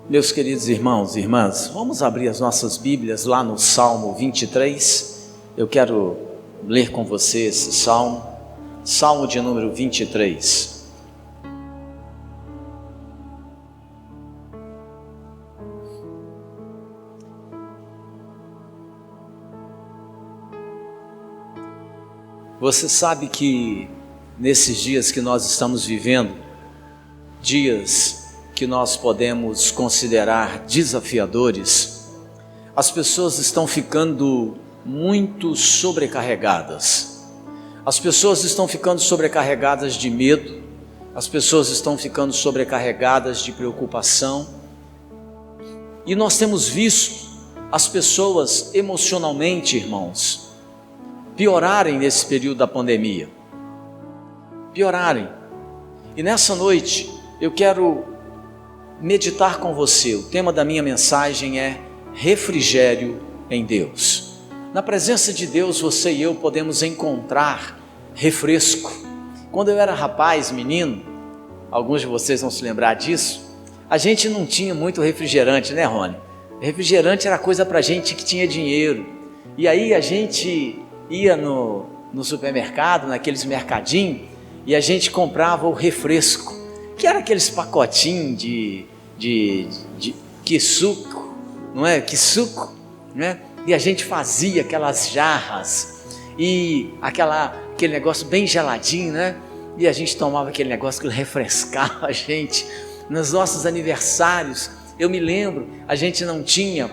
Meus queridos irmãos e irmãs, vamos abrir as nossas Bíblias lá no Salmo 23. Eu quero ler com você esse Salmo, Salmo de número 23. Você sabe que nesses dias que nós estamos vivendo, dias que nós podemos considerar desafiadores, as pessoas estão ficando muito sobrecarregadas. As pessoas estão ficando sobrecarregadas de medo, as pessoas estão ficando sobrecarregadas de preocupação, e nós temos visto as pessoas emocionalmente, irmãos, piorarem nesse período da pandemia, piorarem. E nessa noite eu quero meditar com você. O tema da minha mensagem é refrigério em Deus. Na presença de Deus, você e eu podemos encontrar refresco. Quando eu era rapaz, menino, alguns de vocês vão se lembrar disso, a gente não tinha muito refrigerante, né, Rony? Refrigerante era coisa para gente que tinha dinheiro. E aí a gente ia no supermercado, naqueles mercadinhos, e a gente comprava o refresco, que era aqueles pacotinhos de suco, não é? Que suco, né? E a gente fazia aquelas jarras e aquele negócio bem geladinho, né? E a gente tomava aquele negócio que refrescava a gente. Nos nossos aniversários, eu me lembro, a gente não tinha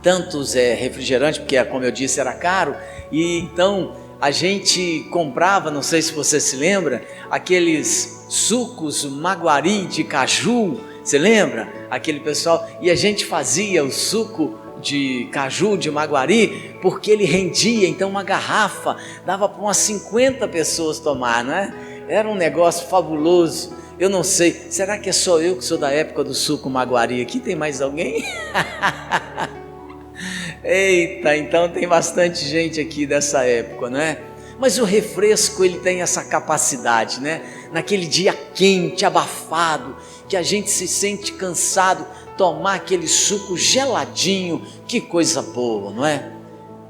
tantos refrigerantes, porque, como eu disse, era caro, e então a gente comprava, não sei se você se lembra, aqueles sucos Maguari de caju, você lembra? Aquele pessoal, e a gente fazia o suco de caju de Maguari, porque ele rendia, então uma garrafa dava para umas 50 pessoas tomar, não é? Era um negócio fabuloso. Eu não sei, será que é só eu que sou da época do suco Maguari? Aqui tem mais alguém? Eita, então tem bastante gente aqui dessa época, não é? Mas o refresco, ele tem essa capacidade, né? Naquele dia quente, abafado, que a gente se sente cansado, tomar aquele suco geladinho, que coisa boa, não é?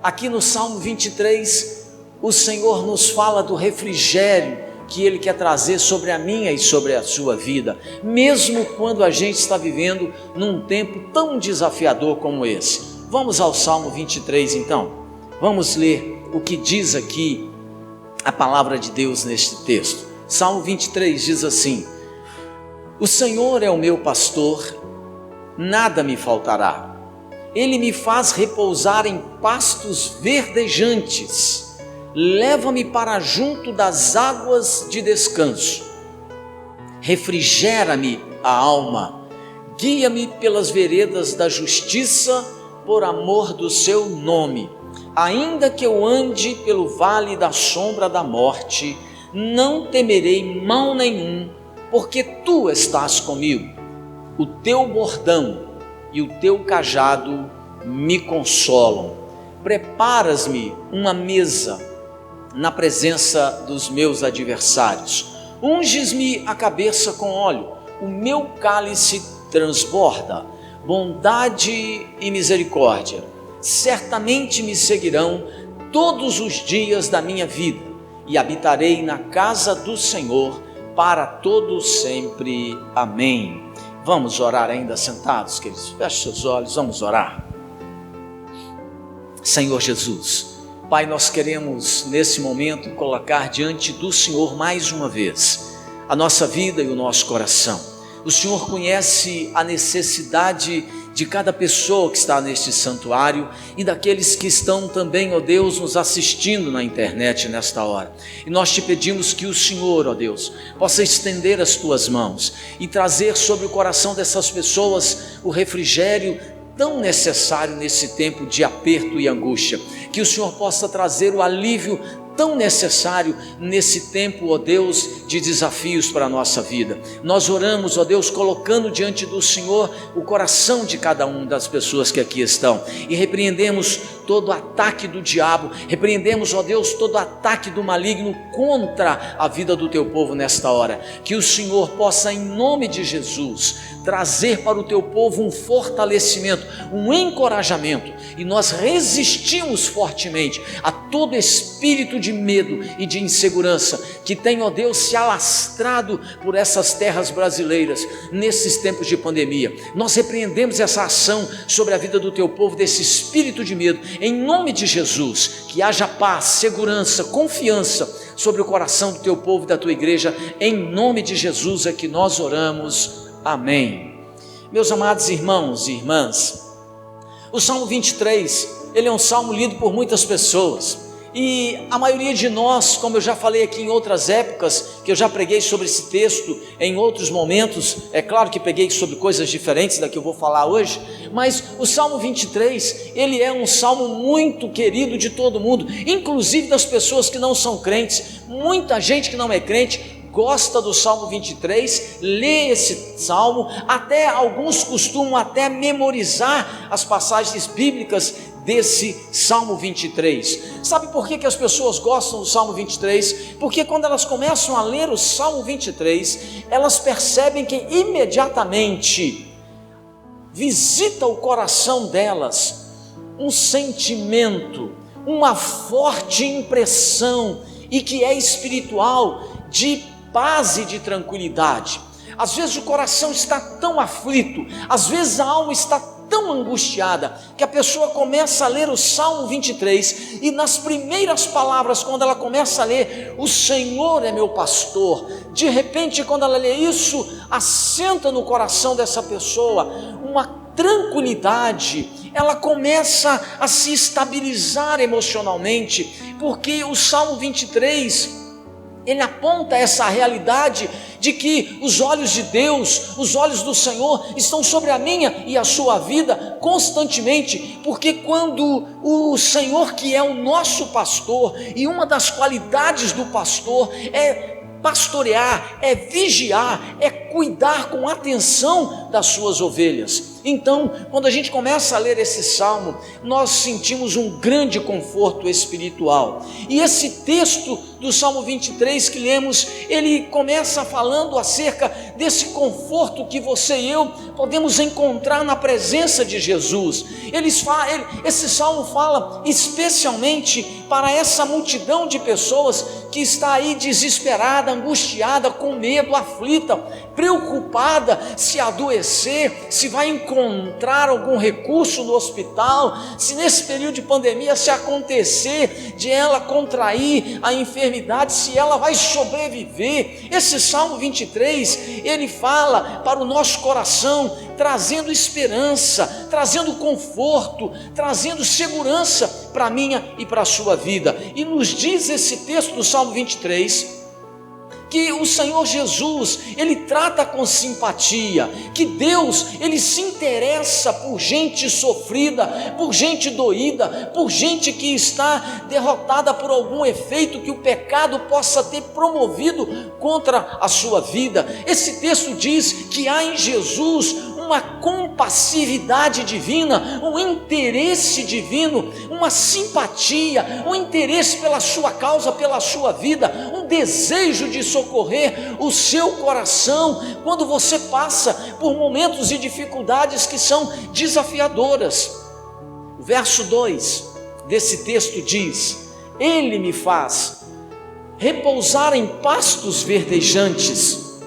Aqui no Salmo 23, o Senhor nos fala do refrigério que Ele quer trazer sobre a minha e sobre a sua vida, mesmo quando a gente está vivendo num tempo tão desafiador como esse. Vamos ao Salmo 23 então, vamos ler o que diz aqui a palavra de Deus neste texto. Salmo 23 diz assim: o Senhor é o meu pastor, nada me faltará. Ele me faz repousar em pastos verdejantes, leva-me para junto das águas de descanso, refrigera-me a alma, guia-me pelas veredas da justiça, por amor do seu nome. Ainda que eu ande pelo vale da sombra da morte, não temerei mal nenhum, porque tu estás comigo. O teu bordão e o teu cajado me consolam. Preparas-me uma mesa na presença dos meus adversários. Unges-me a cabeça com óleo, o meu cálice transborda. Bondade e misericórdia certamente me seguirão todos os dias da minha vida, e habitarei na casa do Senhor para todo sempre. Amém. Vamos orar ainda sentados, queridos? Feche seus olhos, vamos orar. Senhor Jesus, Pai, nós queremos nesse momento colocar diante do Senhor mais uma vez a nossa vida e o nosso coração. O Senhor conhece a necessidade de cada pessoa que está neste santuário e daqueles que estão também, ó Deus, nos assistindo na internet nesta hora. E nós te pedimos que o Senhor, ó Deus, possa estender as tuas mãos e trazer sobre o coração dessas pessoas o refrigério tão necessário nesse tempo de aperto e angústia. Que o Senhor possa trazer o alívio tão necessário nesse tempo, ó Deus, de desafios para a nossa vida. Nós oramos, ó Deus, colocando diante do Senhor o coração de cada uma das pessoas que aqui estão, e repreendemos todo ataque do diabo, repreendemos, ó Deus, todo ataque do maligno contra a vida do teu povo nesta hora. Que o Senhor possa, em nome de Jesus, trazer para o teu povo um fortalecimento, um encorajamento, e nós resistimos fortemente a todo espírito de medo e de insegurança que tem, ó Deus, se alastrado por essas terras brasileiras nesses tempos de pandemia. Nós repreendemos essa ação sobre a vida do teu povo, desse espírito de medo, em nome de Jesus. Que haja paz, segurança, confiança sobre o coração do teu povo e da tua igreja, em nome de Jesus é que nós oramos. Amém. Meus amados irmãos e irmãs, o Salmo 23, ele é um salmo lido por muitas pessoas, e a maioria de nós, como eu já falei aqui em outras épocas, que eu já preguei sobre esse texto em outros momentos, é claro que preguei sobre coisas diferentes da que eu vou falar hoje, mas o Salmo 23, ele é um salmo muito querido de todo mundo, inclusive das pessoas que não são crentes. Muita gente que não é crente gosta do Salmo 23, lê esse salmo, até alguns costumam até memorizar as passagens bíblicas desse Salmo 23. Sabe por que as pessoas gostam do Salmo 23? Porque quando elas começam a ler o Salmo 23, elas percebem que imediatamente visita o coração delas um sentimento, uma forte impressão, e que é espiritual, de paz e de tranquilidade. Às vezes o coração está tão aflito, às vezes a alma está tão angustiada, que a pessoa começa a ler o Salmo 23, e nas primeiras palavras, quando ela começa a ler, o Senhor é meu pastor, de repente, quando ela lê isso, assenta no coração dessa pessoa uma tranquilidade, ela começa a se estabilizar emocionalmente, porque o Salmo 23, ele aponta essa realidade de que os olhos de Deus, os olhos do Senhor estão sobre a minha e a sua vida constantemente, porque quando o Senhor, que é o nosso pastor, e uma das qualidades do pastor é pastorear, é vigiar, é cuidar com atenção das suas ovelhas. Então, quando a gente começa a ler esse salmo, nós sentimos um grande conforto espiritual. E esse texto do Salmo 23 que lemos, ele começa falando acerca desse conforto que você e eu podemos encontrar na presença de Jesus. Esse salmo fala especialmente para essa multidão de pessoas que está aí desesperada, angustiada, com medo, aflita, preocupada se adoecer, se vai encontrar algum recurso no hospital, se nesse período de pandemia, se acontecer de ela contrair a enfermidade, se ela vai sobreviver. Esse Salmo 23, ele fala para o nosso coração, trazendo esperança, trazendo conforto, trazendo segurança para a minha e para a sua vida. E nos diz esse texto do Salmo 23, que o Senhor Jesus, ele trata com simpatia, que Deus, ele se interessa por gente sofrida, por gente doída, por gente que está derrotada por algum efeito que o pecado possa ter promovido contra a sua vida. Esse texto diz que há em Jesus uma compassividade divina, um interesse divino, uma simpatia, um interesse pela sua causa, pela sua vida, um desejo de socorrer o seu coração quando você passa por momentos e dificuldades que são desafiadoras. O verso 2 desse texto diz: Ele me faz repousar em pastos verdejantes,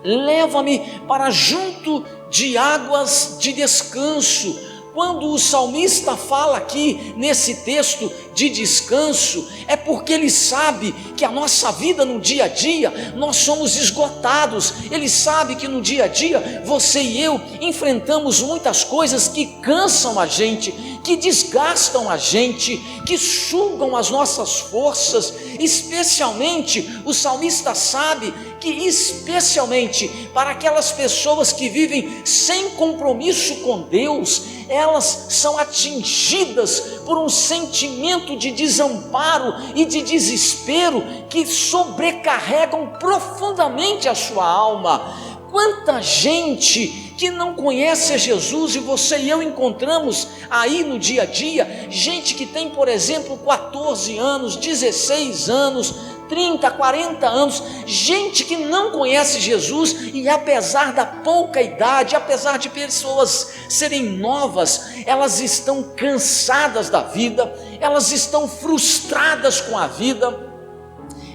leva-me para junto de águas de descanso. Quando o salmista fala aqui nesse texto de descanso, é porque ele sabe que a nossa vida no dia a dia, nós somos esgotados. Ele sabe que no dia a dia, você e eu enfrentamos muitas coisas que cansam a gente, que desgastam a gente, que sugam as nossas forças. Especialmente, o salmista sabe que especialmente para aquelas pessoas que vivem sem compromisso com Deus, elas são atingidas por um sentimento de desamparo e de desespero que sobrecarregam profundamente a sua alma. Quanta gente que não conhece a Jesus, e você e eu encontramos aí no dia a dia, gente que tem, por exemplo, 14 anos, 16 anos, 30, 40 anos, gente que não conhece Jesus e apesar da pouca idade, apesar de pessoas serem novas, elas estão cansadas da vida, elas estão frustradas com a vida.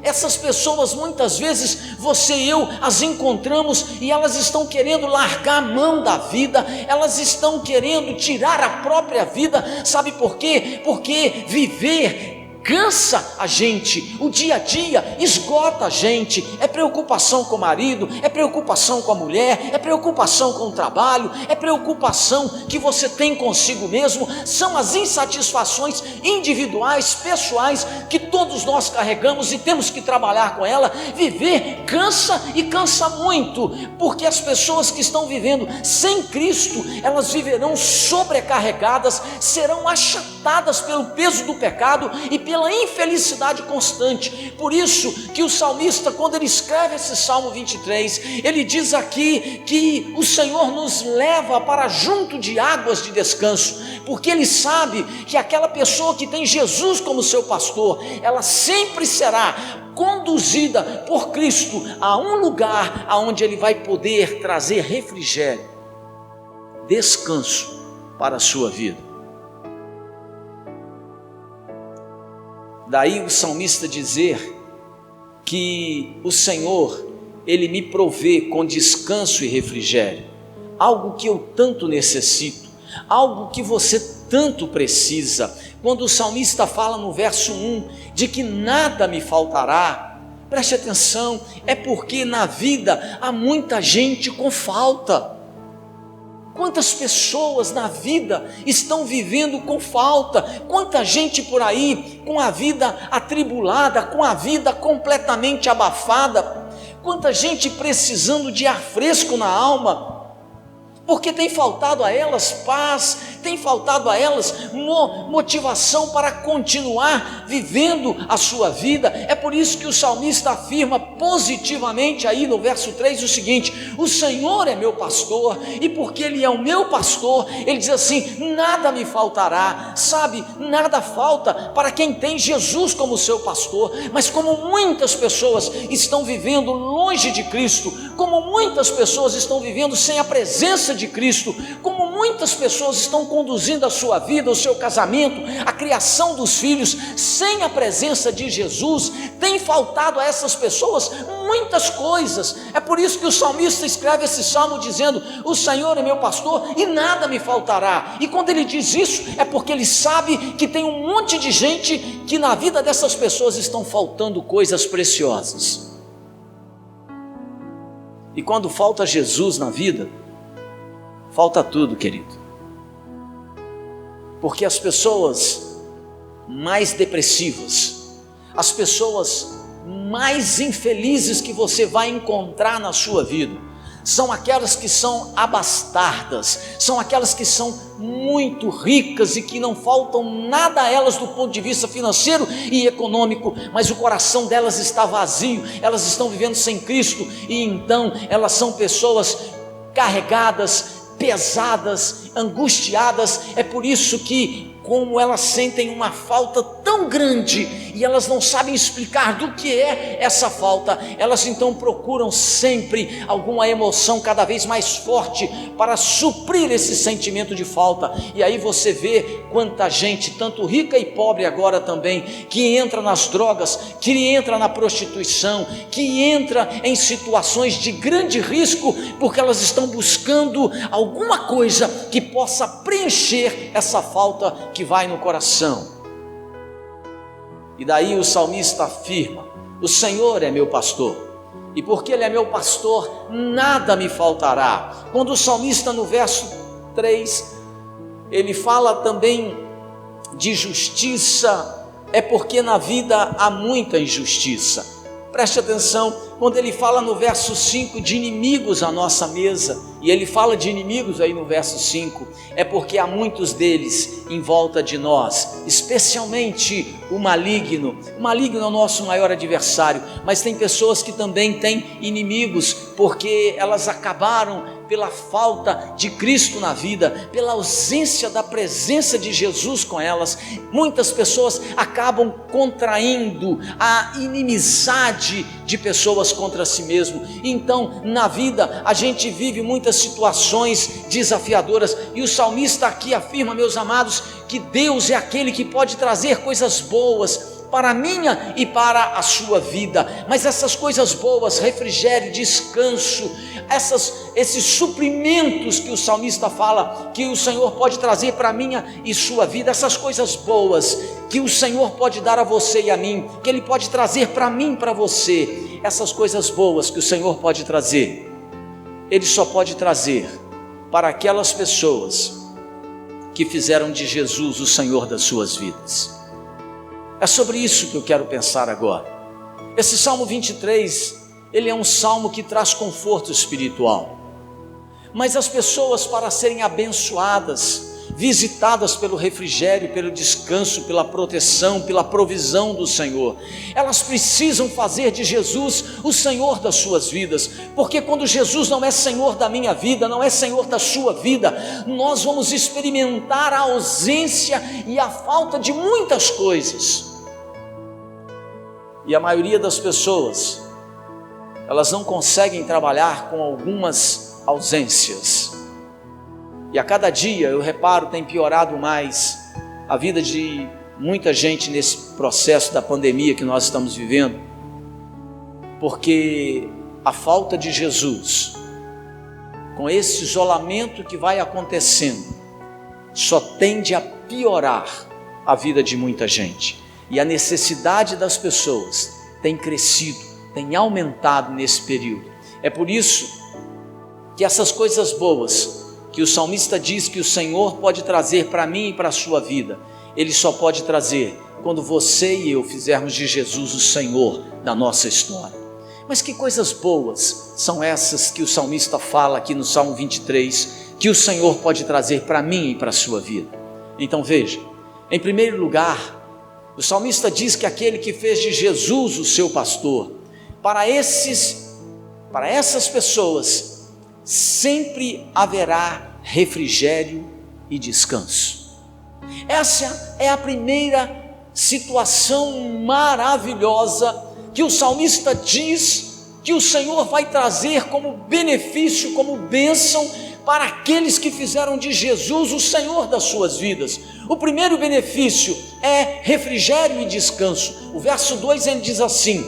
Essas pessoas muitas vezes você e eu as encontramos e elas estão querendo largar a mão da vida, elas estão querendo tirar a própria vida. Sabe por quê? Porque viver cansa a gente, o dia a dia esgota a gente, é preocupação com o marido, é preocupação com a mulher, é preocupação com o trabalho, é preocupação que você tem consigo mesmo, são as insatisfações individuais, pessoais, que todos nós carregamos e temos que trabalhar com ela. Viver cansa e cansa muito, porque as pessoas que estão vivendo sem Cristo, elas viverão sobrecarregadas, serão achatadas pelo peso do pecado e pela infelicidade constante. Por isso que o salmista, quando ele escreve esse Salmo 23, ele diz aqui que o Senhor nos leva para junto de águas de descanso, porque ele sabe que aquela pessoa que tem Jesus como seu pastor, ela sempre será conduzida por Cristo a um lugar aonde ele vai poder trazer refrigério, descanso para a sua vida. Daí o salmista dizer que o Senhor, Ele me provê com descanso e refrigério, algo que eu tanto necessito, algo que você tanto precisa. Quando o salmista fala no verso 1 de que nada me faltará, preste atenção, é porque na vida há muita gente com falta. Quantas pessoas na vida estão vivendo com falta? Quanta gente por aí com a vida atribulada, com a vida completamente abafada? Quanta gente precisando de ar fresco na alma? Porque tem faltado a elas paz, tem faltado a elas motivação para continuar vivendo a sua vida. É por isso que o salmista afirma positivamente aí no verso 3 o seguinte: o Senhor é meu pastor, e porque Ele é o meu pastor, Ele diz assim, nada me faltará. Sabe, nada falta para quem tem Jesus como seu pastor. Mas como muitas pessoas estão vivendo longe de Cristo, como muitas pessoas estão vivendo sem a presença de Cristo, como muitas pessoas estão conduzindo a sua vida, o seu casamento, a criação dos filhos, sem a presença de Jesus, tem faltado a essas pessoas muitas coisas. É por isso que o salmista escreve esse salmo dizendo, o Senhor é meu pastor e nada me faltará. E quando ele diz isso, é porque ele sabe que tem um monte de gente que na vida dessas pessoas estão faltando coisas preciosas. E quando falta Jesus na vida, falta tudo, querido. Porque as pessoas mais depressivas, as pessoas mais infelizes que você vai encontrar na sua vida, são aquelas que são abastardas, são aquelas que são muito ricas e que não faltam nada a elas do ponto de vista financeiro e econômico, mas o coração delas está vazio, elas estão vivendo sem Cristo, e então elas são pessoas carregadas, pesadas, angustiadas. É por isso que, como elas sentem uma falta tão grande e elas não sabem explicar do que é essa falta, elas então procuram sempre alguma emoção cada vez mais forte para suprir esse sentimento de falta. E aí você vê quanta gente, tanto rica e pobre agora também, que entra nas drogas, que entra na prostituição, que entra em situações de grande risco, porque elas estão buscando alguma coisa que possa preencher essa falta que vai no coração. E daí o salmista afirma, o Senhor é meu pastor, e porque Ele é meu pastor, nada me faltará. Quando o salmista no verso 3, ele fala também de justiça, é porque na vida há muita injustiça. Preste atenção, quando ele fala no verso 5 de inimigos à nossa mesa, e ele fala de inimigos aí no verso 5, é porque há muitos deles em volta de nós, especialmente o maligno. O maligno é o nosso maior adversário, mas tem pessoas que também têm inimigos, porque elas acabaram pela falta de Cristo na vida, pela ausência da presença de Jesus com elas, muitas pessoas acabam contraindo a inimizade de pessoas contra si mesmo. Então, na vida, a gente vive muitas situações desafiadoras, e o salmista aqui afirma, meus amados, que Deus é aquele que pode trazer coisas boas para a minha e para a sua vida. Mas essas coisas boas, refrigério, descanso, esses suprimentos que o salmista fala que o Senhor pode trazer para a minha e sua vida, essas coisas boas que o Senhor pode dar a você e a mim, que Ele pode trazer para mim e para você, essas coisas boas que o Senhor pode trazer, Ele só pode trazer para aquelas pessoas que fizeram de Jesus o Senhor das suas vidas. É sobre isso que eu quero pensar agora. Esse Salmo 23, ele é um salmo que traz conforto espiritual. Mas as pessoas, para serem abençoadas, visitadas pelo refrigério, pelo descanso, pela proteção, pela provisão do Senhor, elas precisam fazer de Jesus o Senhor das suas vidas, porque quando Jesus não é Senhor da minha vida, não é Senhor da sua vida, nós vamos experimentar a ausência e a falta de muitas coisas. E a maioria das pessoas, elas não conseguem trabalhar com algumas ausências. E a cada dia, eu reparo, tem piorado mais a vida de muita gente nesse processo da pandemia que nós estamos vivendo, porque a falta de Jesus, com esse isolamento que vai acontecendo, só tende a piorar a vida de muita gente. E a necessidade das pessoas tem crescido, tem aumentado nesse período. É por isso que essas coisas boas que o salmista diz que o Senhor pode trazer para mim e para a sua vida, Ele só pode trazer quando você e eu fizermos de Jesus o Senhor da nossa história. Mas que coisas boas são essas que o salmista fala aqui no Salmo 23, que o Senhor pode trazer para mim e para a sua vida? Então veja, em primeiro lugar, o salmista diz que aquele que fez de Jesus o seu pastor, para essas pessoas, sempre haverá refrigério e descanso. Essa é a primeira situação maravilhosa que o salmista diz que o Senhor vai trazer como benefício, como bênção para aqueles que fizeram de Jesus o Senhor das suas vidas. O primeiro benefício é refrigério e descanso. O verso 2 ele diz assim: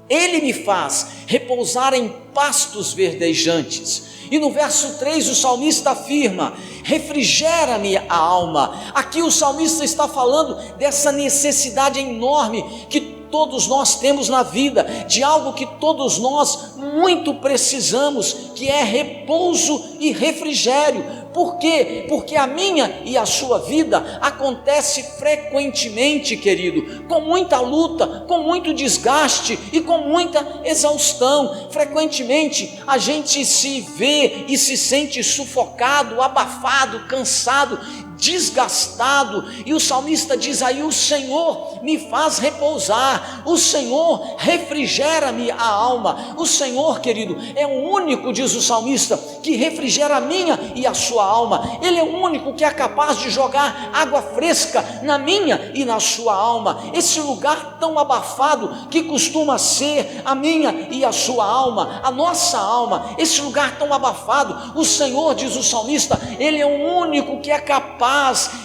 Ele me faz repousar em pastos verdejantes. E no verso 3 o salmista afirma: refrigera-me a alma. Aqui o salmista está falando dessa necessidade enorme que todos nós temos na vida, de algo que todos nós muito precisamos, que é repouso e refrigério. Por quê? Porque a minha e a sua vida acontece frequentemente, querido, com muita luta, com muito desgaste e com muita exaustão. Frequentemente a gente se vê e se sente sufocado, abafado, cansado, desgastado, e o salmista diz aí: o Senhor me faz repousar, o Senhor refrigera-me a alma. O Senhor, querido, é o único, diz o salmista, que refrigera a minha e a sua alma. Ele é o único que é capaz de jogar água fresca na minha e na sua alma. Esse lugar tão abafado que costuma ser a minha e a sua alma, a nossa alma, esse lugar tão abafado, o Senhor, diz o salmista, Ele é o único que é capaz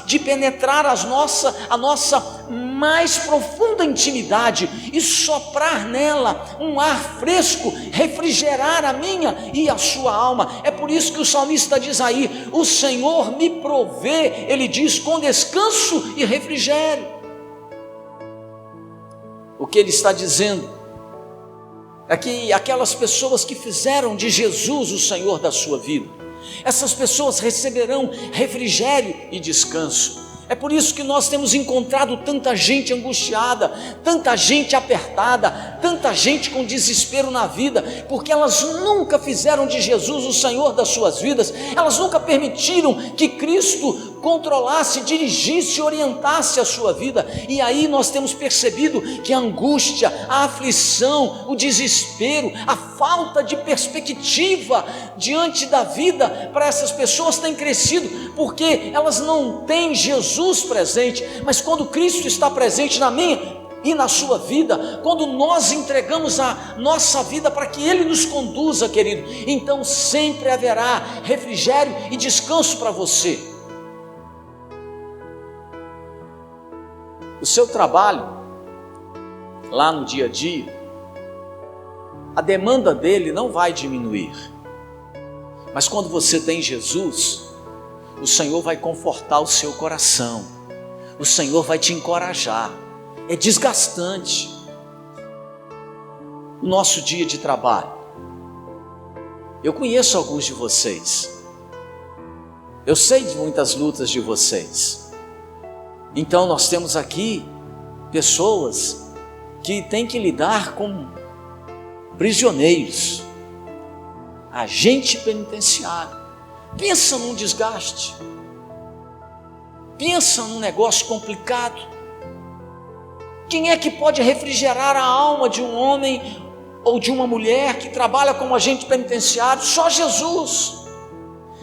de penetrar a nossa mais profunda intimidade e soprar nela um ar fresco, refrigerar a minha e a sua alma. É por isso que o salmista diz aí: o Senhor me provê, ele diz, com descanso e refrigério. O que ele está dizendo é que aquelas pessoas que fizeram de Jesus o Senhor da sua vida, essas pessoas receberão refrigério e descanso. É por isso que nós temos encontrado tanta gente angustiada, tanta gente apertada, tanta gente com desespero na vida, porque elas nunca fizeram de Jesus o Senhor das suas vidas, elas nunca permitiram que Cristo controlasse, dirigisse, orientasse a sua vida. E aí nós temos percebido que a angústia, a aflição, o desespero, a falta de perspectiva diante da vida para essas pessoas tem crescido, porque elas não têm Jesus presente. Mas quando Cristo está presente na minha e na sua vida, quando nós entregamos a nossa vida para que Ele nos conduza, querido, então sempre haverá refrigério e descanso para você. O seu trabalho, lá no dia a dia, a demanda dele não vai diminuir, mas quando você tem Jesus, o Senhor vai confortar o seu coração, o Senhor vai te encorajar. É desgastante o nosso dia de trabalho. Eu conheço alguns de vocês, eu sei de muitas lutas de vocês. Então nós temos aqui pessoas que têm que lidar com prisioneiros, agente penitenciário. Pensa num desgaste, pensa num negócio complicado. Quem é que pode refrigerar a alma de um homem ou de uma mulher que trabalha como agente penitenciário? Só Jesus.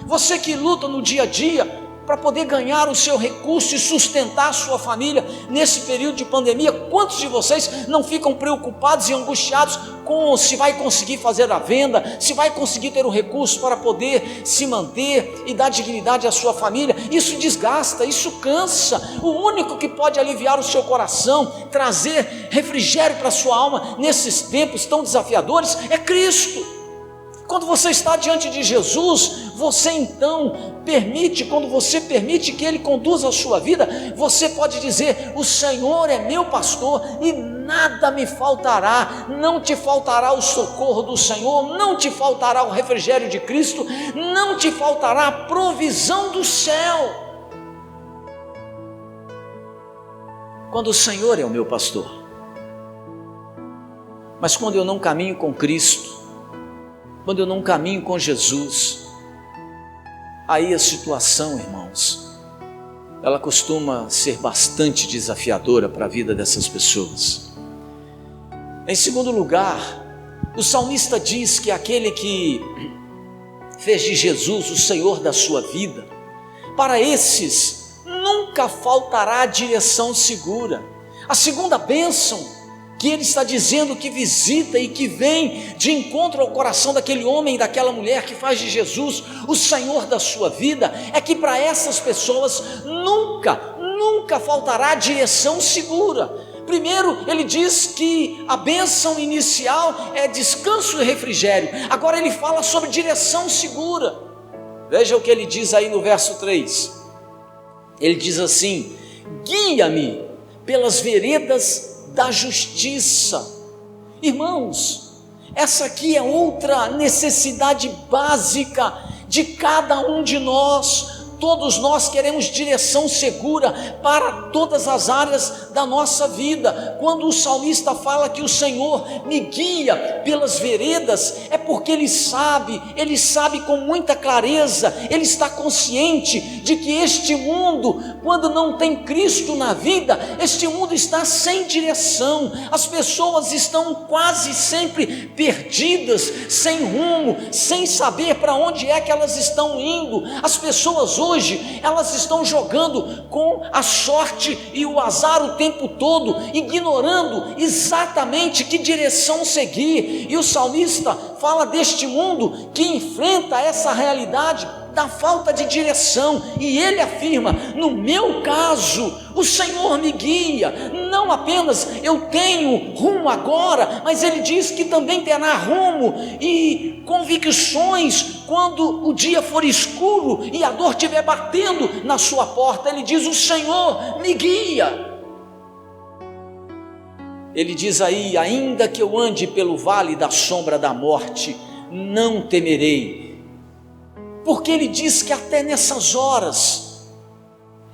Você que luta no dia a dia para poder ganhar o seu recurso e sustentar a sua família nesse período de pandemia, quantos de vocês não ficam preocupados e angustiados com se vai conseguir fazer a venda, se vai conseguir ter o recurso para poder se manter e dar dignidade à sua família? Isso desgasta, isso cansa. O único que pode aliviar o seu coração, trazer refrigério para a sua alma nesses tempos tão desafiadores é Cristo. Quando você está diante de Jesus, você então quando você permite que Ele conduza a sua vida, você pode dizer: o Senhor é meu pastor e nada me faltará. Não te faltará o socorro do Senhor, não te faltará o refrigério de Cristo, não te faltará a provisão do céu. Quando o Senhor é o meu pastor. Mas quando eu não caminho com Cristo, quando eu não caminho com Jesus, aí a situação, irmãos, ela costuma ser bastante desafiadora para a vida dessas pessoas. Em segundo lugar, o salmista diz que aquele que fez de Jesus o Senhor da sua vida, para esses nunca faltará direção segura. A segunda bênção que ele está dizendo que visita e que vem de encontro ao coração daquele homem e daquela mulher que faz de Jesus o Senhor da sua vida, é que para essas pessoas nunca faltará direção segura. Primeiro, ele diz que a bênção inicial é descanso e refrigério. Agora ele fala sobre direção segura. Veja o que ele diz aí no verso 3. Ele diz assim: guia-me pelas veredas da justiça. Irmãos, essa aqui é outra necessidade básica de cada um de nós. Todos nós queremos direção segura para todas as áreas da nossa vida. Quando o salmista fala que o Senhor me guia pelas veredas, é porque ele sabe com muita clareza, ele está consciente de que este mundo, quando não tem Cristo na vida, este mundo está sem direção. As pessoas estão quase sempre perdidas, sem rumo, sem saber para onde é que elas estão indo. As pessoas hoje, elas estão jogando com a sorte e o azar o tempo todo, ignorando exatamente que direção seguir. E o salmista fala deste mundo que enfrenta essa realidade da falta de direção, e ele afirma: no meu caso, o Senhor me guia. Não apenas eu tenho rumo agora, mas ele diz que também terá rumo e convicções quando o dia for escuro e a dor estiver batendo na sua porta. Ele diz: o Senhor me guia. Ele diz aí: ainda que eu ande pelo vale da sombra da morte, não temerei. Porque ele diz que até nessas horas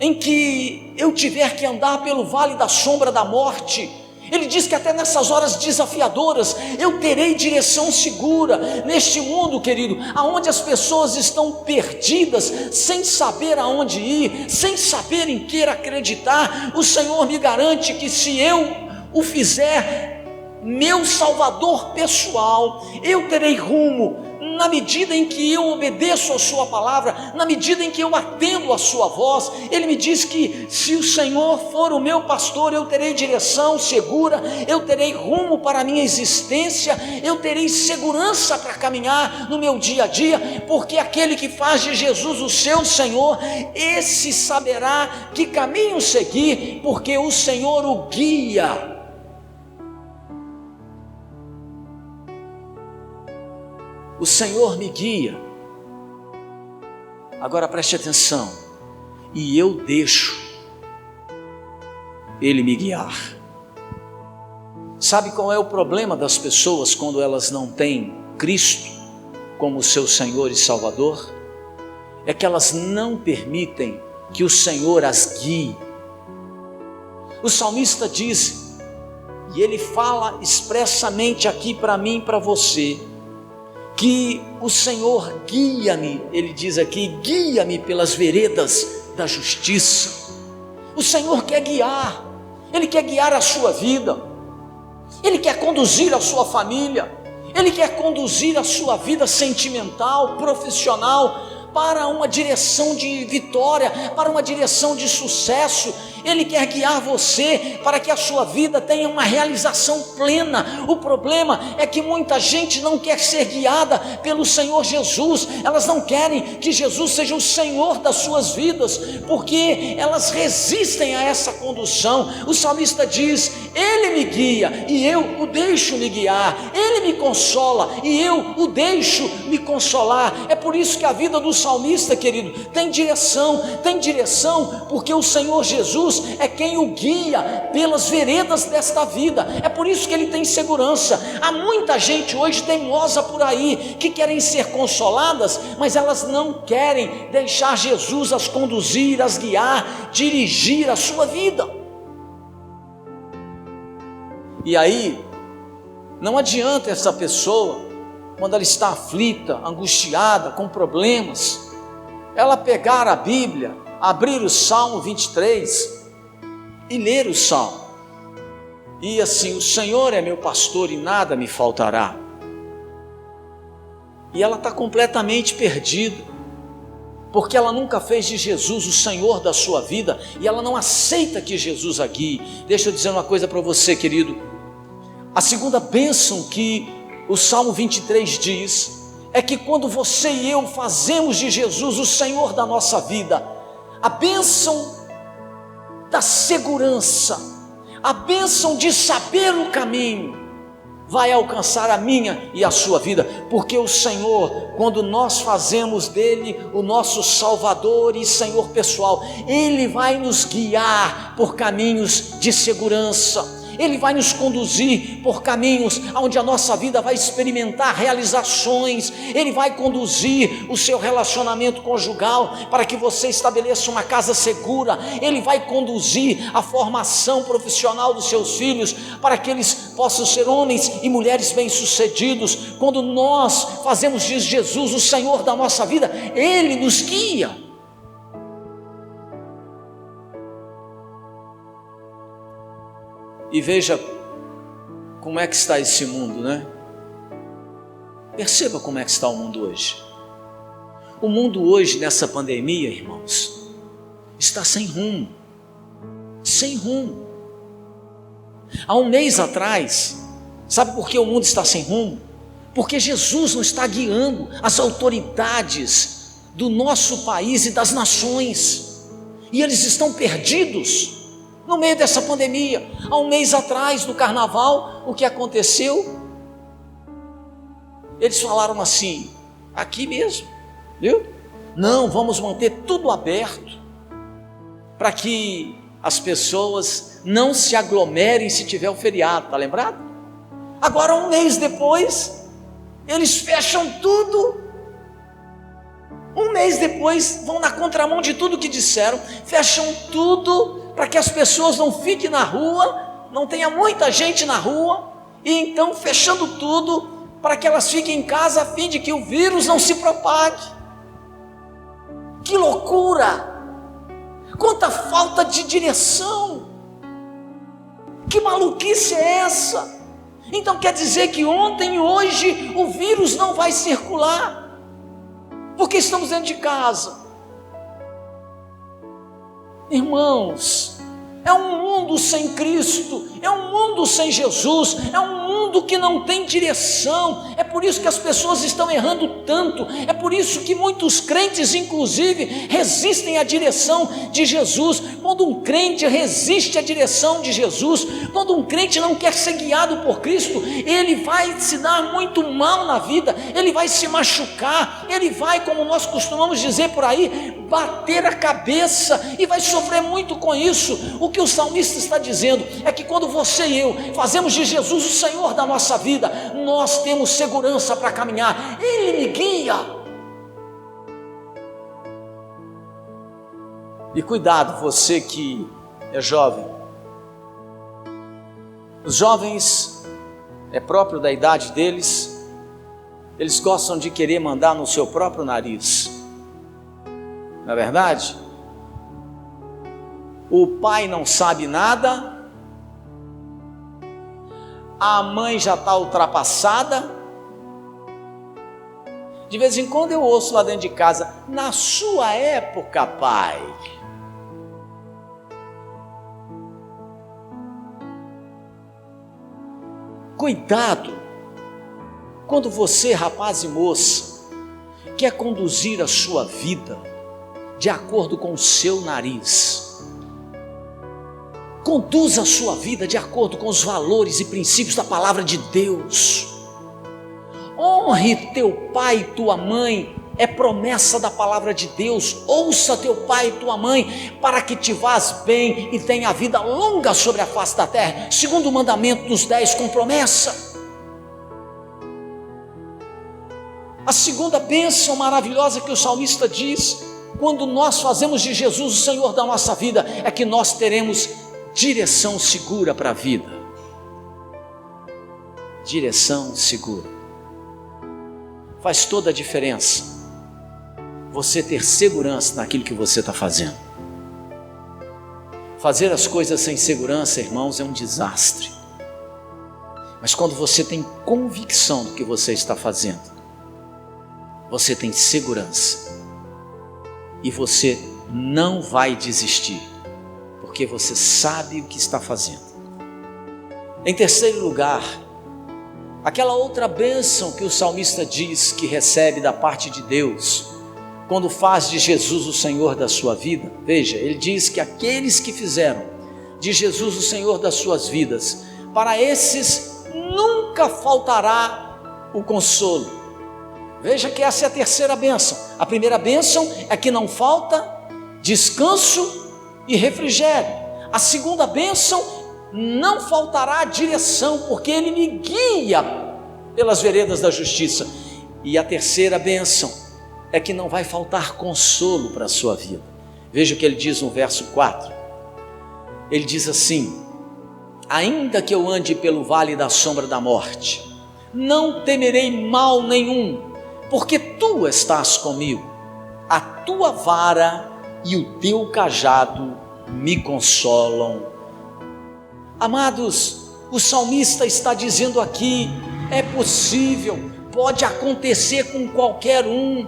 em que eu tiver que andar pelo vale da sombra da morte, Ele diz que até nessas horas desafiadoras, eu terei direção segura. Neste mundo, querido, aonde as pessoas estão perdidas, sem saber aonde ir, sem saber em que acreditar, o Senhor me garante que se eu o fizer meu Salvador pessoal, eu terei rumo, na medida em que eu obedeço a sua palavra, na medida em que eu atendo a sua voz. Ele me diz que se o Senhor for o meu pastor, eu terei direção segura, eu terei rumo para a minha existência, eu terei segurança para caminhar no meu dia a dia, porque aquele que faz de Jesus o seu Senhor, esse saberá que caminho seguir, porque o Senhor o guia. O Senhor me guia. Agora preste atenção. E eu deixo Ele me guiar. Sabe qual é o problema das pessoas quando elas não têm Cristo como seu Senhor e Salvador? É que elas não permitem que o Senhor as guie. O salmista diz, e ele fala expressamente aqui para mim e para você, que o Senhor guia-me, ele diz aqui, guia-me pelas veredas da justiça. O Senhor quer guiar, Ele quer guiar a sua vida, Ele quer conduzir a sua família, Ele quer conduzir a sua vida sentimental, profissional, para uma direção de vitória, para uma direção de sucesso. Ele quer guiar você para que a sua vida tenha uma realização plena. O problema é que muita gente não quer ser guiada pelo Senhor Jesus. Elas não querem que Jesus seja o Senhor das suas vidas, porque elas resistem a essa condução. O salmista diz, Ele me guia e eu o deixo me guiar. Ele me consola e eu o deixo me consolar. É por isso que a vida do salmista, querido, tem direção porque o Senhor Jesus é quem o guia pelas veredas desta vida. É por isso que ele tem segurança. Há muita gente hoje teimosa por aí, que querem ser consoladas, mas elas não querem deixar Jesus as conduzir, as guiar, dirigir a sua vida. E aí, não adianta essa pessoa, quando ela está aflita, angustiada, com problemas, ela pegar a Bíblia, abrir o Salmo 23 e ler o Salmo, e assim, o Senhor é meu pastor e nada me faltará, e ela está completamente perdida, porque ela nunca fez de Jesus o Senhor da sua vida, e ela não aceita que Jesus a guie. Deixa eu dizer uma coisa para você, querido, a segunda bênção que o Salmo 23 diz, é que quando você e eu fazemos de Jesus o Senhor da nossa vida, a bênção da segurança, a bênção de saber o caminho, vai alcançar a minha e a sua vida, porque o Senhor, quando nós fazemos dele o nosso Salvador e Senhor pessoal, Ele vai nos guiar por caminhos de segurança. Ele vai nos conduzir por caminhos onde a nossa vida vai experimentar realizações. Ele vai conduzir o seu relacionamento conjugal para que você estabeleça uma casa segura. Ele vai conduzir a formação profissional dos seus filhos para que eles possam ser homens e mulheres bem-sucedidos. Quando nós fazemos de Jesus o Senhor da nossa vida, Ele nos guia. E veja como é que está esse mundo, né? Perceba como é que está o mundo hoje. O mundo hoje, nessa pandemia, irmãos, está sem rumo. Sem rumo. Há um mês atrás, sabe por que o mundo está sem rumo? Porque Jesus não está guiando as autoridades do nosso país e das nações. E eles estão perdidos no meio dessa pandemia. Há um mês atrás, no carnaval, o que aconteceu? Eles falaram assim, aqui mesmo, viu? Não, vamos manter tudo aberto, para que as pessoas não se aglomerem se tiver o feriado, está lembrado? Agora, um mês depois, eles fecham tudo. Um mês depois, vão na contramão de tudo que disseram, fecham tudo, para que as pessoas não fiquem na rua, não tenha muita gente na rua, e então fechando tudo para que elas fiquem em casa a fim de que o vírus não se propague. Que loucura! Quanta falta de direção! Que maluquice é essa? Então quer dizer que ontem e hoje o vírus não vai circular, porque estamos dentro de casa. Irmãos, é um mundo sem Cristo, é um mundo sem Jesus, é um mundo que não tem direção. É por isso que as pessoas estão errando tanto, é por isso que muitos crentes inclusive resistem à direção de Jesus. Quando um crente resiste à direção de Jesus, quando um crente não quer ser guiado por Cristo, ele vai se dar muito mal na vida, ele vai se machucar, ele vai, como nós costumamos dizer por aí, bater a cabeça e vai sofrer muito com isso. O que o salmista está dizendo é que quando você e eu fazemos de Jesus o Senhor da nossa vida, nós temos segurança para caminhar, Ele me guia. E cuidado, você que é jovem. Os jovens, é próprio da idade deles, eles gostam de querer mandar no seu próprio nariz. Não é verdade? O pai não sabe nada, a mãe já está ultrapassada. De vez em quando eu ouço lá dentro de casa: na sua época, pai. Cuidado, quando você, rapaz e moça, quer conduzir a sua vida de acordo com o seu nariz. Conduza a sua vida de acordo com os valores e princípios da palavra de Deus. Honre teu pai e tua mãe, é promessa da palavra de Deus. Ouça teu pai e tua mãe, para que te vás bem e tenha vida longa sobre a face da terra, segundo o mandamento dos 10 com promessa. A segunda bênção maravilhosa que o salmista diz, quando nós fazemos de Jesus o Senhor da nossa vida, é que nós teremos direção segura para a vida. Direção segura. Faz toda a diferença você ter segurança naquilo que você está fazendo. Fazer as coisas sem segurança, irmãos, é um desastre. Mas quando você tem convicção do que você está fazendo, você tem segurança e você não vai desistir, porque você sabe o que está fazendo. Em terceiro lugar, aquela outra bênção que o salmista diz que recebe da parte de Deus, quando faz de Jesus o Senhor da sua vida. Veja, ele diz que aqueles que fizeram de Jesus o Senhor das suas vidas, para esses nunca faltará o consolo. Veja que essa é a terceira bênção. A primeira bênção é que não falta descanso e refrigério. A segunda bênção, não faltará direção, porque Ele me guia pelas veredas da justiça. E a terceira bênção é que não vai faltar consolo para a sua vida. Veja o que ele diz no verso 4. Ele diz assim: ainda que eu ande pelo vale da sombra da morte, não temerei mal nenhum, porque tu estás comigo. A tua vara e o teu cajado me consolam. Amados, o salmista está dizendo aqui: é possível, pode acontecer com qualquer um.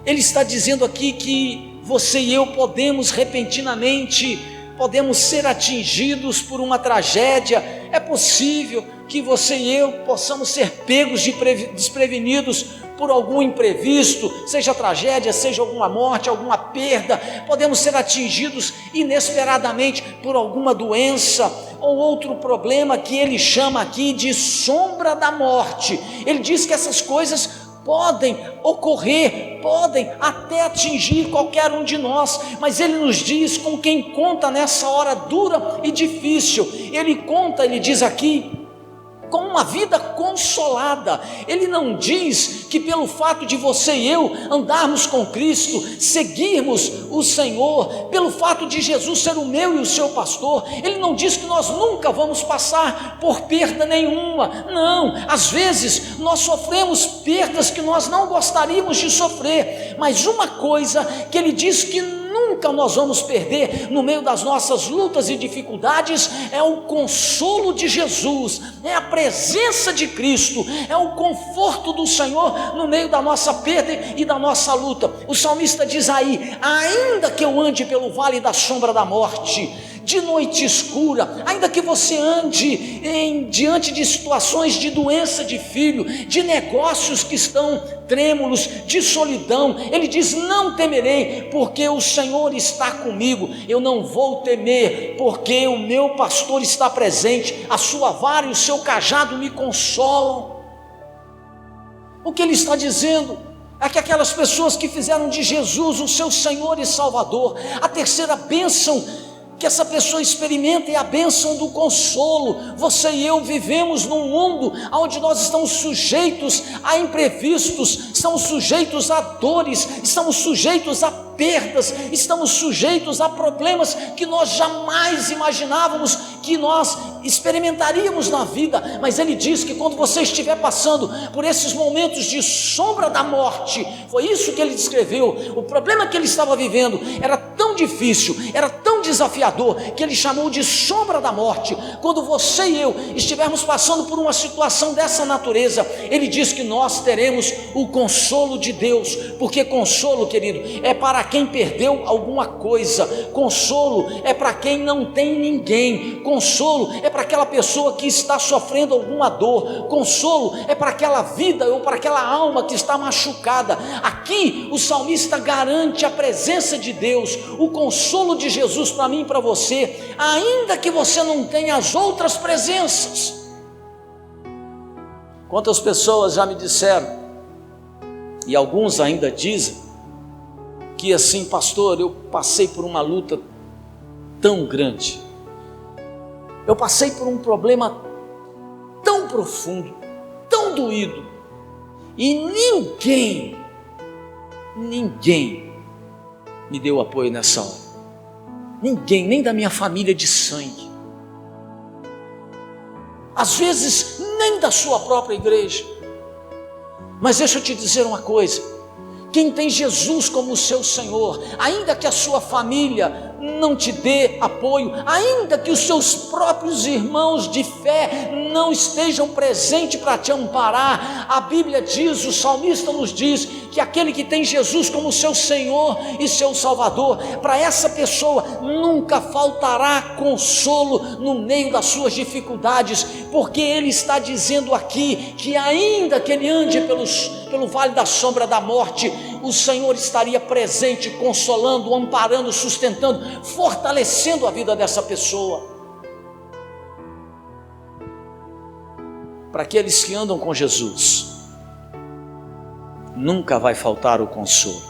Ele está dizendo aqui que você e eu podemos repentinamente, podemos ser atingidos por uma tragédia. É possível que você e eu possamos ser pegos desprevenidos por algum imprevisto, seja tragédia, seja alguma morte, alguma perda. Podemos ser atingidos inesperadamente por alguma doença ou outro problema que ele chama aqui de sombra da morte. Ele diz que essas coisas podem ocorrer, podem até atingir qualquer um de nós, mas ele nos diz com quem conta nessa hora dura e difícil. Ele conta, ele diz aqui, com uma vida consolada. Ele não diz que pelo fato de você e eu andarmos com Cristo, seguirmos o Senhor, pelo fato de Jesus ser o meu e o seu pastor, ele não diz que nós nunca vamos passar por perda nenhuma. Não, às vezes nós sofremos perdas que nós não gostaríamos de sofrer, mas uma coisa que ele diz que nunca nós vamos perder no meio das nossas lutas e dificuldades é o consolo de Jesus, é a presença de Cristo, é o conforto do Senhor no meio da nossa perda e da nossa luta. O salmista diz aí: ainda que eu ande pelo vale da sombra da morte, de noite escura, ainda que você ande diante de situações de doença de filho, de negócios que estão trêmulos, de solidão, ele diz: não temerei, porque o Senhor está comigo. Eu não vou temer, porque o meu pastor está presente, a sua vara e o seu cajado me consolam. O que ele está dizendo é que aquelas pessoas que fizeram de Jesus o seu Senhor e Salvador, a terceira bênção que essa pessoa experimenta é a bênção do consolo. Você e eu vivemos num mundo onde nós estamos sujeitos a imprevistos, estamos sujeitos a dores, estamos sujeitos a perdas, estamos sujeitos a problemas que nós jamais imaginávamos que nós experimentaríamos na vida. Mas ele diz que quando você estiver passando por esses momentos de sombra da morte, foi isso que ele descreveu, o problema que ele estava vivendo era tão difícil, era tão desafiador, que ele chamou de sombra da morte. Quando você e eu estivermos passando por uma situação dessa natureza, ele diz que nós teremos o consolo de Deus, porque consolo, querido, é para quem perdeu alguma coisa, consolo é para quem não tem ninguém, consolo é para aquela pessoa que está sofrendo alguma dor, consolo é para aquela vida ou para aquela alma que está machucada. Aqui o salmista garante a presença de Deus, o consolo de Jesus para mim e para você, ainda que você não tenha as outras presenças. Quantas pessoas já me disseram, e alguns ainda dizem, que assim: pastor, eu passei por uma luta tão grande, eu passei por um problema tão profundo, tão doído, e ninguém me deu apoio nessa hora. Ninguém, nem da minha família de sangue, às vezes nem da sua própria igreja. Mas deixa eu te dizer uma coisa: quem tem Jesus como seu Senhor, ainda que a sua família não te dê apoio, ainda que os seus próprios irmãos de fé não estejam presentes para te amparar, a Bíblia diz, o salmista nos diz, que aquele que tem Jesus como seu Senhor e seu Salvador, para essa pessoa nunca faltará consolo no meio das suas dificuldades, porque ele está dizendo aqui que ainda que ele ande pelo vale da sombra da morte, o Senhor estaria presente, consolando, amparando, sustentando, fortalecendo a vida dessa pessoa. Para aqueles que andam com Jesus, nunca vai faltar o consolo,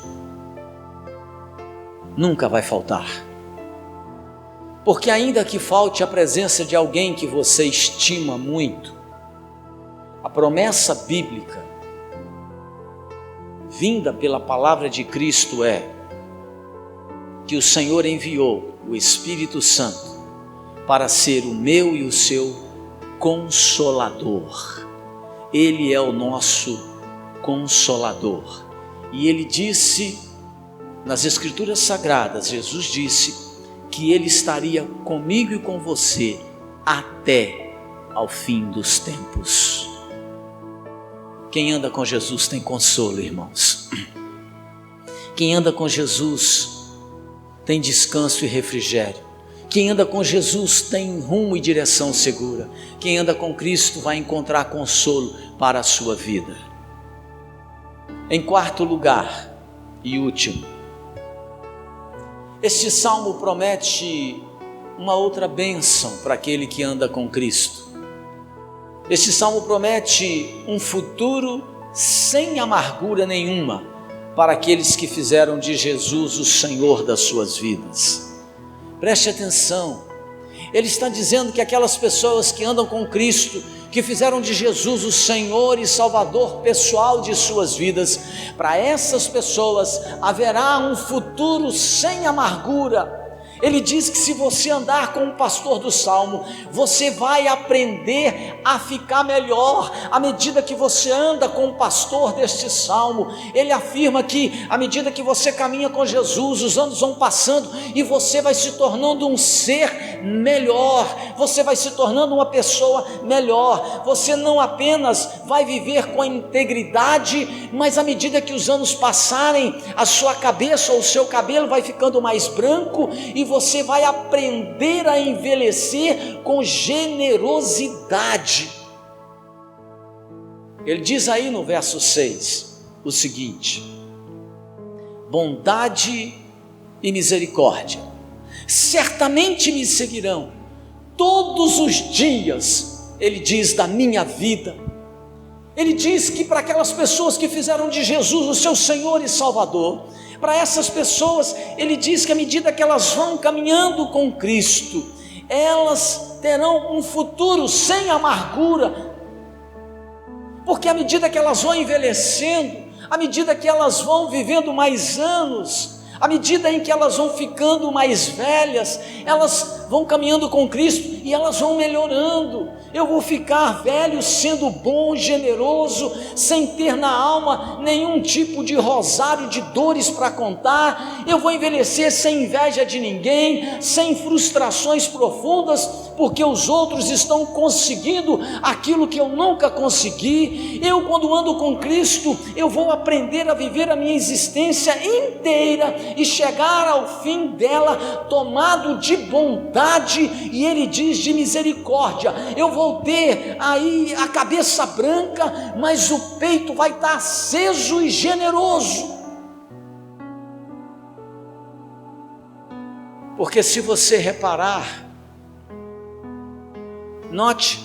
nunca vai faltar, porque ainda que falte a presença de alguém que você estima muito, a promessa bíblica vinda pela palavra de Cristo é que o Senhor enviou o Espírito Santo para ser o meu e o seu Consolador. Ele é o nosso Consolador. E ele disse nas Escrituras Sagradas, Jesus disse que ele estaria comigo e com você até ao fim dos tempos. Quem anda com Jesus tem consolo, irmãos. Quem anda com Jesus tem descanso e refrigério. Quem anda com Jesus tem rumo e direção segura. Quem anda com Cristo vai encontrar consolo para a sua vida. Em quarto lugar e último, este salmo promete uma outra bênção para aquele que anda com Cristo. Este salmo promete um futuro sem amargura nenhuma para aqueles que fizeram de Jesus o Senhor das suas vidas. Preste atenção, Ele está dizendo que aquelas pessoas que andam com Cristo, que fizeram de Jesus o Senhor e Salvador pessoal de suas vidas, para essas pessoas haverá um futuro sem amargura. Ele diz que se você andar com o pastor do Salmo, você vai aprender a ficar melhor, à medida que você anda com o pastor deste Salmo. Ele afirma que, à medida que você caminha com Jesus, os anos vão passando e você vai se tornando um ser melhor, você vai se tornando uma pessoa melhor. Você não apenas vai viver com a integridade, mas à medida que os anos passarem, a sua cabeça ou o seu cabelo vai ficando mais branco e você vai aprender a envelhecer com generosidade. Ele diz aí no verso 6 o seguinte: bondade e misericórdia certamente me seguirão todos os dias, ele diz, da minha vida. Ele diz que para aquelas pessoas que fizeram de Jesus o seu Senhor e Salvador, para essas pessoas, ele diz que à medida que elas vão caminhando com Cristo, elas terão um futuro sem amargura, porque à medida que elas vão envelhecendo, à medida que elas vão vivendo mais anos, à medida em que elas vão ficando mais velhas, elas vão caminhando com Cristo e elas vão melhorando. Eu vou ficar velho sendo bom, generoso, sem ter na alma nenhum tipo de rosário de dores para contar. Eu vou envelhecer sem inveja de ninguém, sem frustrações profundas, porque os outros estão conseguindo aquilo que eu nunca consegui. Eu, quando ando com Cristo, eu vou aprender a viver a minha existência inteira e chegar ao fim dela tomado de bondade, e ele diz de misericórdia. Eu vou ter aí a cabeça branca, mas o peito vai estar aceso e generoso. Porque se você reparar, note,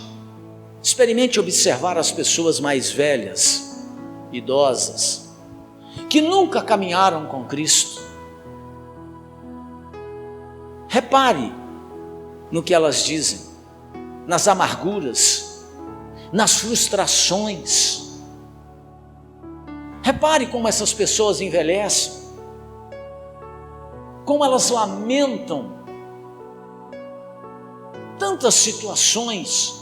experimente observar as pessoas mais velhas, idosas, que nunca caminharam com Cristo. Repare no que elas dizem, nas amarguras, nas frustrações. Repare como essas pessoas envelhecem, como elas lamentam tantas situações,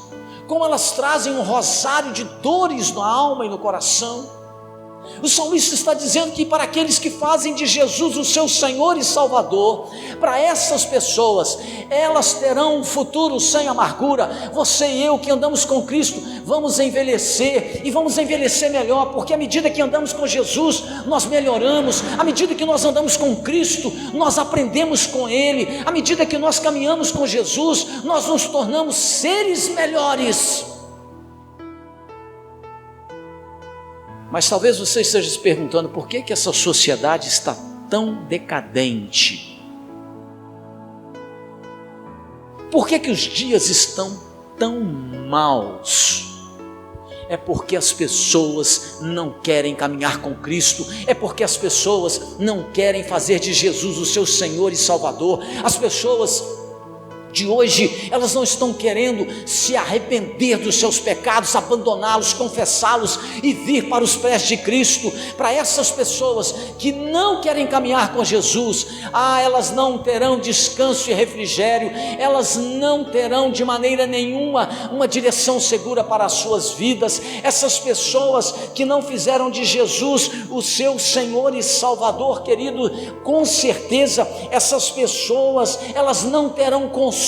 como elas trazem um rosário de dores na alma e no coração. O salmista está dizendo que para aqueles que fazem de Jesus o seu Senhor e Salvador, para essas pessoas, elas terão um futuro sem amargura. Você e eu que andamos com Cristo, vamos envelhecer e vamos envelhecer melhor, porque à medida que andamos com Jesus, nós melhoramos. À medida que nós andamos com Cristo, nós aprendemos com Ele. À medida que nós caminhamos com Jesus, nós nos tornamos seres melhores. Mas talvez você esteja se perguntando por que essa sociedade está tão decadente? Por que os dias estão tão maus? É porque as pessoas não querem caminhar com Cristo, é porque as pessoas não querem fazer de Jesus o seu Senhor e Salvador. As pessoas de hoje, elas não estão querendo se arrepender dos seus pecados, abandoná-los, confessá-los e vir para os pés de Cristo. Para essas pessoas que não querem caminhar com Jesus, elas não terão descanso e refrigério, elas não terão de maneira nenhuma uma direção segura para as suas vidas. Essas pessoas que não fizeram de Jesus o seu Senhor e Salvador, querido, com certeza essas pessoas, elas não terão consolo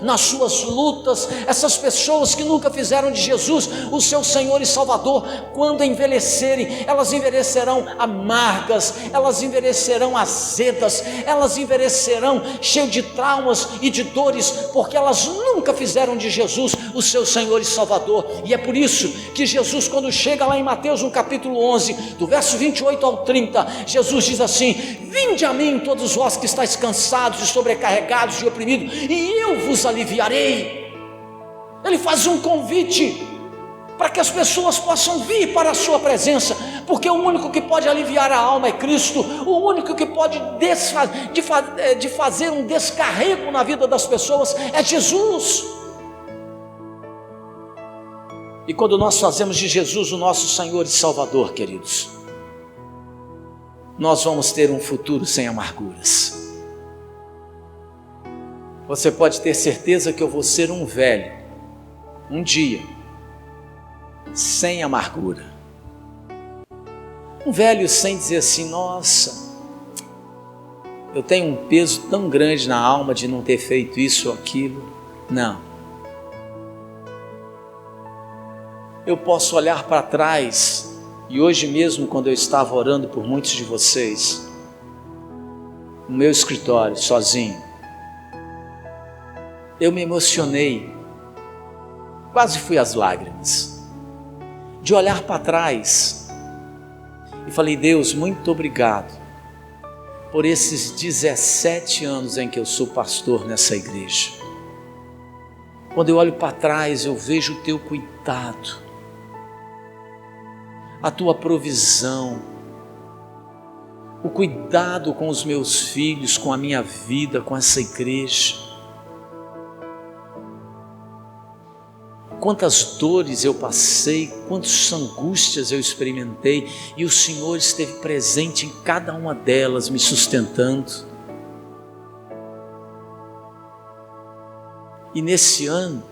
nas suas lutas. Essas pessoas que nunca fizeram de Jesus o seu Senhor e Salvador, quando envelhecerem, elas envelhecerão amargas, elas envelhecerão azedas, elas envelhecerão cheias de traumas e de dores, porque elas nunca fizeram de Jesus o seu Senhor e Salvador. E é por isso que Jesus, quando chega lá em Mateus no capítulo 11, do verso 28 ao 30, Jesus diz assim: vinde a mim todos vós que estáis cansados e sobrecarregados e oprimidos, e eu vos aliviarei. Ele faz um convite para que as pessoas possam vir para a sua presença, porque o único que pode aliviar a alma é Cristo, o único que pode fazer um descarrego na vida das pessoas é Jesus. E quando nós fazemos de Jesus o nosso Senhor e Salvador, queridos, nós vamos ter um futuro sem amarguras. Você pode ter certeza que eu vou ser um velho, um dia, sem amargura. Um velho sem dizer assim: nossa, eu tenho um peso tão grande na alma de não ter feito isso ou aquilo. Não. Eu posso olhar para trás, e hoje mesmo, quando eu estava orando por muitos de vocês, no meu escritório, sozinho, eu me emocionei, quase fui às lágrimas, de olhar para trás, e falei: Deus, muito obrigado por esses 17 anos em que eu sou pastor nessa igreja. Quando eu olho para trás, eu vejo o teu cuidado, a tua provisão, o cuidado com os meus filhos, com a minha vida, com essa igreja. Quantas dores eu passei, quantas angústias eu experimentei, e o Senhor esteve presente em cada uma delas, me sustentando. E nesse ano,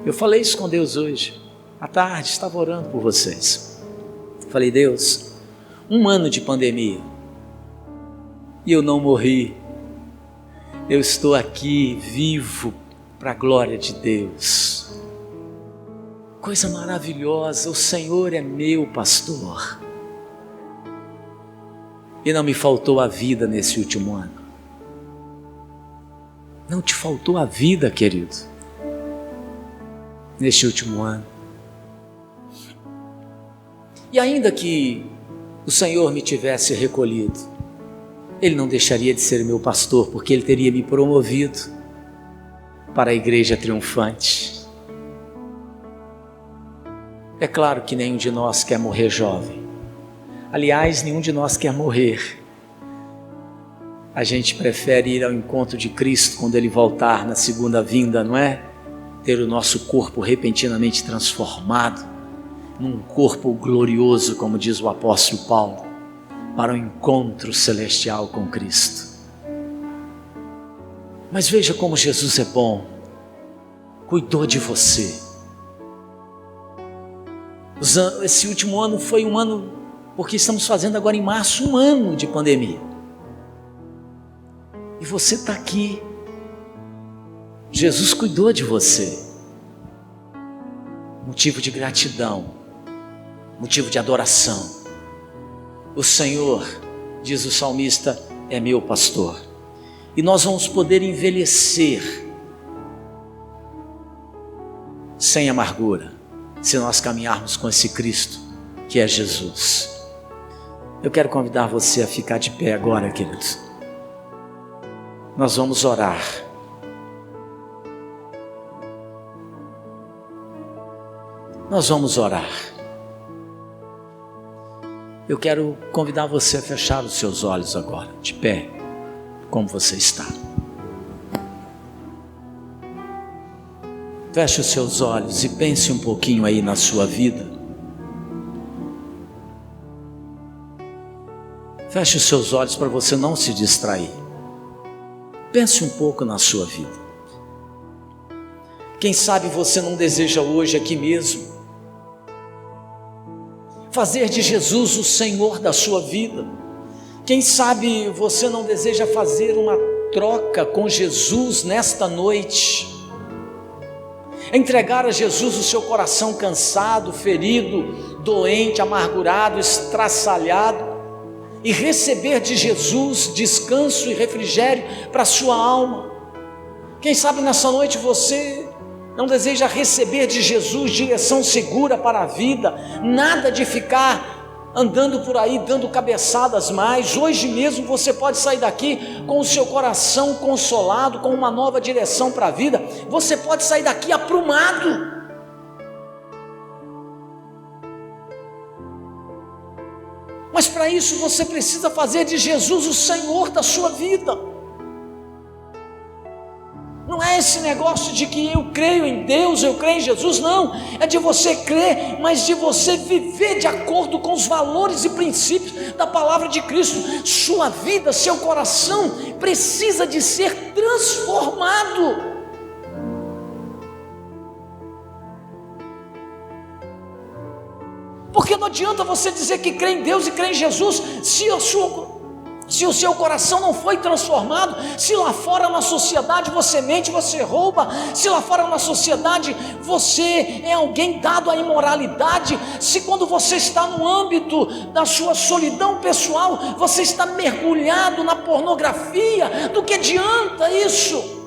eu falei isso com Deus hoje, à tarde, estava orando por vocês. Falei: Deus, 1 ano de pandemia, e eu não morri, eu estou aqui vivo para a glória de Deus. Coisa maravilhosa, o Senhor é meu pastor, e não me faltou a vida nesse último ano. Não te faltou a vida, querido, neste último ano. E ainda que o Senhor me tivesse recolhido, Ele não deixaria de ser meu pastor, porque Ele teria me promovido para a igreja triunfante. É claro que nenhum de nós quer morrer jovem. Aliás, nenhum de nós quer morrer. A gente prefere ir ao encontro de Cristo quando Ele voltar na segunda vinda, não é? Ter o nosso corpo repentinamente transformado num corpo glorioso, como diz o apóstolo Paulo, para o encontro celestial com Cristo. Mas veja como Jesus é bom, cuidou de você. Esse último ano foi um ano, porque estamos fazendo agora em março 1 ano de pandemia, e você está aqui. Jesus cuidou de você. Motivo de gratidão, motivo de adoração. O Senhor, diz o salmista, é meu pastor, e nós vamos poder envelhecer sem amargura, se nós caminharmos com esse Cristo que é Jesus. Eu quero convidar você a ficar de pé agora, queridos. Nós vamos orar. Nós vamos orar. Eu quero convidar você a fechar os seus olhos agora, de pé, como você está. Feche os seus olhos e pense um pouquinho aí na sua vida. Feche os seus olhos para você não se distrair. Pense um pouco na sua vida. Quem sabe você não deseja hoje aqui mesmo fazer de Jesus o Senhor da sua vida. Quem sabe você não deseja fazer uma troca com Jesus nesta noite, entregar a Jesus o seu coração cansado, ferido, doente, amargurado, estraçalhado, e receber de Jesus descanso e refrigério para a sua alma. Quem sabe nessa noite você não deseja receber de Jesus direção segura para a vida, nada de ficar andando por aí dando cabeçadas mais. Hoje mesmo você pode sair daqui com o seu coração consolado, com uma nova direção para a vida. Você pode sair daqui aprumado. Mas para isso você precisa fazer de Jesus o Senhor da sua vida. Não é esse negócio de que eu creio em Deus, eu creio em Jesus, não. É de você crer, mas de você viver de acordo com os valores e princípios da palavra de Cristo. Sua vida, seu coração precisa de ser transformado. Porque não adianta você dizer que crê em Deus e crê em Jesus se o seu coração não foi transformado, se lá fora na sociedade você mente, você rouba, se lá fora na sociedade você é alguém dado à imoralidade, se quando você está no âmbito da sua solidão pessoal, você está mergulhado na pornografia, do que adianta isso?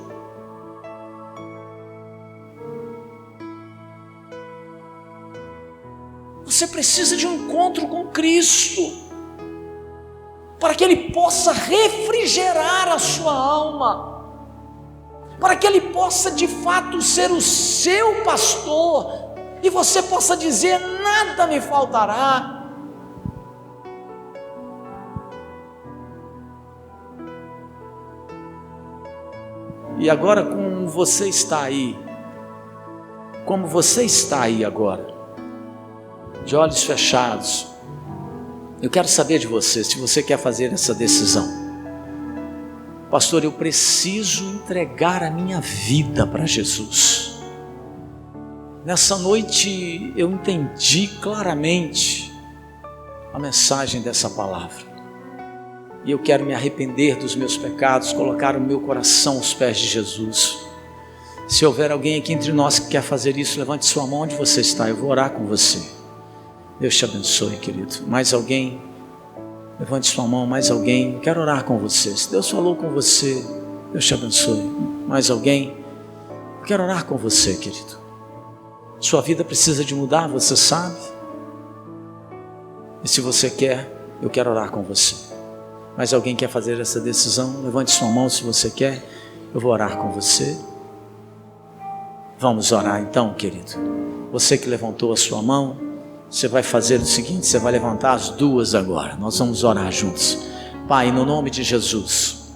Você precisa de um encontro com Cristo, para que Ele possa refrigerar a sua alma, para que Ele possa de fato ser o seu pastor, e você possa dizer: nada me faltará. E agora, como você está aí agora, de olhos fechados, eu quero saber de você, se você quer fazer essa decisão. Pastor, eu preciso entregar a minha vida para Jesus. Nessa noite eu entendi claramente a mensagem dessa palavra, e eu quero me arrepender dos meus pecados, colocar o meu coração aos pés de Jesus. Se houver alguém aqui entre nós que quer fazer isso, levante sua mão onde você está, eu vou orar com você. Deus te abençoe, querido. Mais alguém? Levante sua mão. Mais alguém? Eu quero orar com você. Se Deus falou com você, Deus te abençoe. Mais alguém? Eu quero orar com você, querido. Sua vida precisa de mudar, você sabe? E se você quer, eu quero orar com você. Mais alguém quer fazer essa decisão? Levante sua mão se você quer. Eu vou orar com você. Vamos orar então, querido. Você que levantou a sua mão, você vai fazer o seguinte: você vai levantar as duas agora. Nós vamos orar juntos. Pai, no nome de Jesus,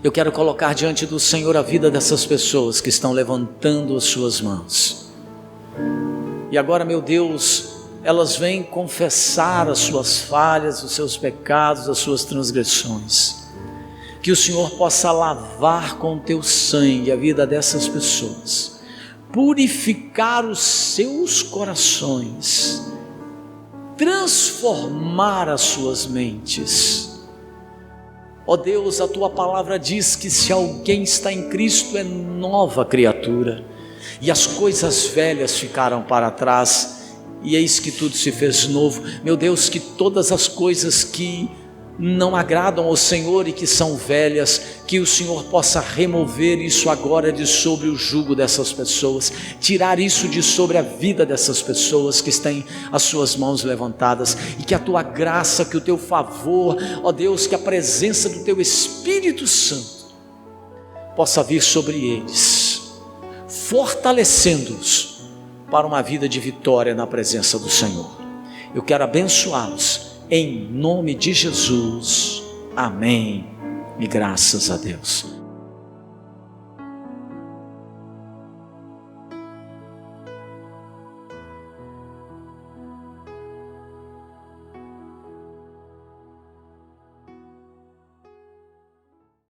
eu quero colocar diante do Senhor a vida dessas pessoas que estão levantando as suas mãos. E agora, meu Deus, elas vêm confessar as suas falhas, os seus pecados, as suas transgressões. Que o Senhor possa lavar com o teu sangue a vida dessas pessoas, purificar os seus corações, transformar as suas mentes. Ó Deus, a tua palavra diz que se alguém está em Cristo é nova criatura, e as coisas velhas ficaram para trás, e eis que tudo se fez novo. Meu Deus, que todas as coisas que não agradam ao Senhor e que são velhas, que o Senhor possa remover isso agora de sobre o jugo dessas pessoas, tirar isso de sobre a vida dessas pessoas que têm as suas mãos levantadas, e que a tua graça, que o teu favor, ó Deus, que a presença do teu Espírito Santo possa vir sobre eles, fortalecendo-os para uma vida de vitória na presença do Senhor. Eu quero abençoá-los em nome de Jesus, amém, e graças a Deus.